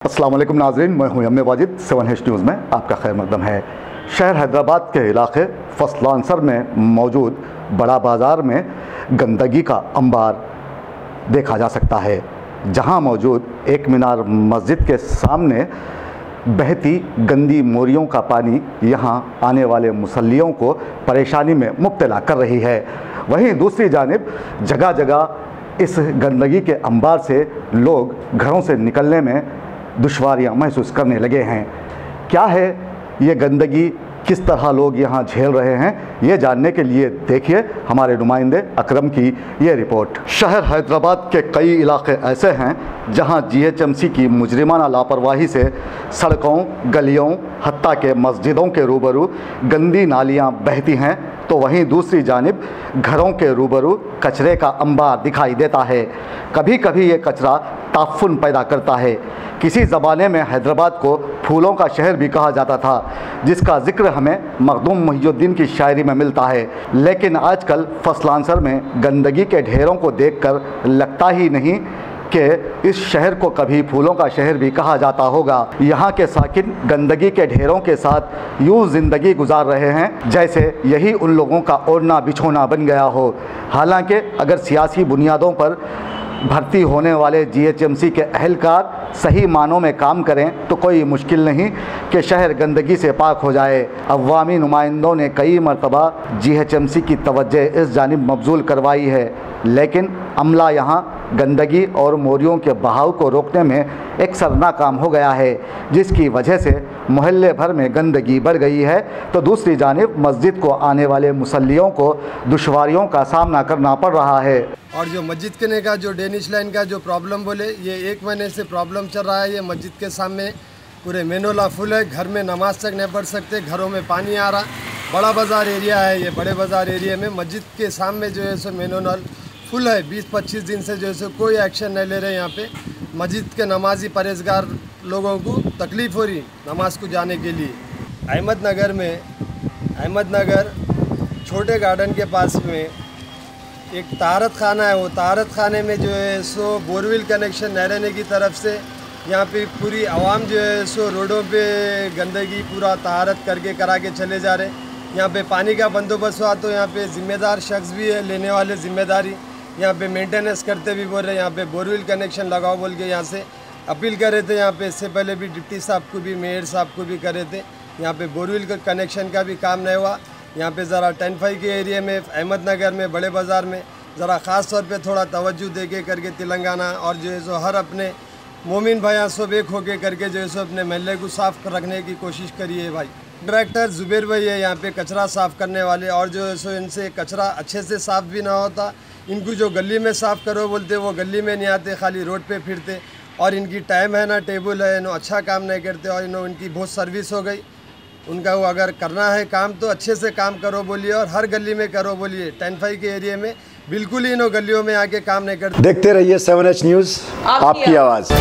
अस्सलाम वालेकुम नाज़रीन, मैं हूं यम वाजिद। 7H न्यूज़ में आपका खैर मकदम है। शहर हैदराबाद के इलाके फसलांसर में मौजूद बड़ा बाज़ार में गंदगी का अंबार देखा जा सकता है, जहां मौजूद एक मीनार मस्जिद के सामने बहती गंदी मोरियों का पानी यहां आने वाले मुसल्लियों को परेशानी में मुब्तला कर रही है। वहीं दूसरी जानिब जगह जगह इस गंदगी के अंबार से लोग घरों से निकलने में दुश्वारियां महसूस करने लगे हैं। क्या है ये गंदगी, किस तरह लोग यहाँ झेल रहे हैं, ये जानने के लिए देखिए हमारे नुमाइंदे अकरम की ये रिपोर्ट। शहर हैदराबाद के कई इलाके ऐसे हैं जहाँ GHMC की मुजरिमाना लापरवाही से सड़कों, गलियों, हत्ता के मस्जिदों के रूबरू गंदी नालियाँ बहती हैं, तो वहीं दूसरी जानिब घरों के रूबरू कचरे का अंबार दिखाई देता है। कभी कभी ये कचरा ताफुन पैदा करता है। किसी ज़माने में हैदराबाद को फूलों का शहर भी कहा जाता था, जिसका जिक्र हमें मखदूम मुहियुद्दीन की शायरी में मिलता है। लेकिन आजकल फसलांसर में गंदगी के ढेरों को देखकर लगता ही नहीं कि इस शहर को कभी फूलों का शहर भी कहा जाता होगा। यहाँ के साकिन गंदगी के ढेरों के साथ यूँ ज़िंदगी गुजार रहे हैं जैसे यही उन लोगों का ओढ़ना बिछोना बन गया हो। हालांकि अगर सियासी बुनियादों पर भर्ती होने वाले GHMC के अहलकार सही मानों में काम करें तो कोई मुश्किल नहीं कि शहर गंदगी से पाक हो जाए। अवामी नुमाइंदों ने कई मरतबा GHMC की तवज्जो इस जानिब मबजूल करवाई है, लेकिन अमला यहाँ गंदगी और मोरियों के बहाव को रोकने में एक नाकाम हो गया है, जिसकी वजह से मोहल्ले भर में गंदगी बढ़ गई है, तो दूसरी जानिब मस्जिद को आने वाले मुसल्लियों को दुश्वारियों का सामना करना पड़ रहा है। और जो मस्जिद के का जो डेनिश लाइन का जो प्रॉब्लम बोले, ये 1 महीने से प्रॉब्लम चल रहा है। ये मस्जिद के सामने पूरे मेनोला फुल है, घर में नमाज तक नहीं पढ़ सकते, घरों में पानी आ रहा। बड़ा बाज़ार एरिया है ये, बड़े बाज़ार एरिया में मस्जिद के सामने जो है सो मेनोला फुल है। 20-25 दिन से जो है सो कोई एक्शन नहीं ले रहे। यहाँ पे मस्जिद के नमाजी परहेजगार लोगों को तकलीफ़ हो रही नमाज को जाने के लिए। अहमदनगर छोटे गार्डन के पास में एक तारत खाना है। वो तारत खाने में जो है सो बोरवेल कनेक्शन नहीं रहने की तरफ से यहाँ पे पूरी आवाम जो है सो रोडों पे गंदगी पूरा तारत करके करा के चले जा रहे। यहाँ पे पानी का बंदोबस्त हुआ तो यहाँ पे ज़िम्मेदार शख्स भी है, लेने वाले ज़िम्मेदारी यहाँ पे मेंटेनेंस करते भी बोल रहे। यहाँ पे बोरवेल कनेक्शन लगाओ बोल के यहाँ से अपील कर रहे थे। यहाँ पे इससे पहले भी डिप्टी साहब को भी, मेयर साहब को भी कर रहे थे। यहाँ पे बोरवेल का कनेक्शन का भी काम नहीं हुआ। यहाँ पे ज़रा 10-5 के एरिया में, अहमदनगर में, बड़े बाज़ार में ज़रा ख़ास तौर पे थोड़ा तवज्जो दे के करके तेलंगाना और जो है सो हर अपने मोमिन भाई सब एक होके करके जो है सो अपने महल्ले को साफ़ रखने की कोशिश करिए भाई। डायरेक्टर जुबेर भाई है यहाँ पे कचरा साफ़ करने वाले, और जो है सो इनसे कचरा अच्छे से साफ़ भी ना होता। इनको जो गली में साफ़ करो बोलते वो गली में नहीं आते, खाली रोड पे फिरते। और इनकी टाइम है ना टेबल है, इन्हों अच्छा काम नहीं करते। और इनकी बहुत सर्विस हो गई। उनका वो अगर करना है काम तो अच्छे से काम करो बोलिए, और हर गली में करो बोलिए। 10-5 के एरिया में बिल्कुल ही इन गलियों में आके काम नहीं करते। देखते रहिए 7H न्यूज़, आपकी आवाज़।